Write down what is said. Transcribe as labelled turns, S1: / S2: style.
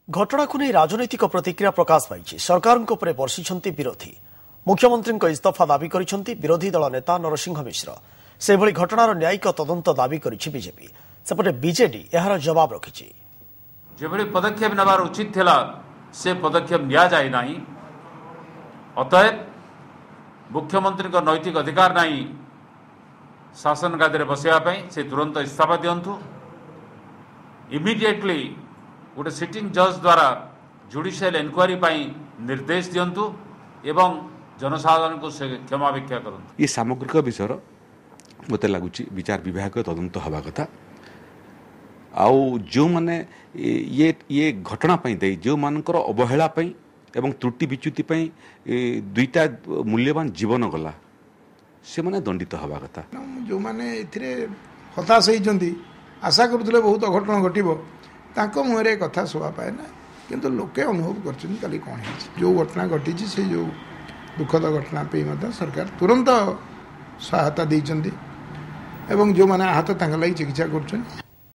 S1: घटना को नहीं राजनैतिक प्रतिक्रिया प्रकाश पाई सरकार बर्षिंट विरोधी मुख्यमंत्री इस्तीफा दाबी कर विरोधी दल नेता नरसिंह मिश्र से घटनार न्यायिक तदंत दाबी करीजेपी सेपटे बीजेडी यार जवाब रखी
S2: पदक्षेप नबार उचित थिला से पदक्षेप निया जाए नहीं। अतएव मुख्यमंत्री को नैतिक अधिकार नहीं शासन गादी बसवाई से तुरंत इस्तीफा दिंतु। इमिडिएटली गोटे सिटिंग जज द्वारा जुडिशियल इनक्वारी निर्देश दिंतु एवं जनसाधारण को से क्षमा भिक्षा करूँ।
S3: ये सामग्रिक विषय मत लगुच विचार विभाग तदंत हवा कथा आउ जो माने ये घटना दे जो मानकर अवहेला एवं त्रुटि विच्युति दुईटा मूल्यवान जीवन गला से माने दंडित हवा कथा।
S4: जो माने एथिरे हताश होइचंती आशा करुले बहुत अघटन घटिबो ताको मुहरे कथा शोभा पाए ना किंतु लोके अनुभव करछन काली कोन जो घटना घटी से जो दुखद घटना पे सरकार तुरंत सहायता देइचंती एवं जो माने आहत तांगा लागि चिकित्सा करछन।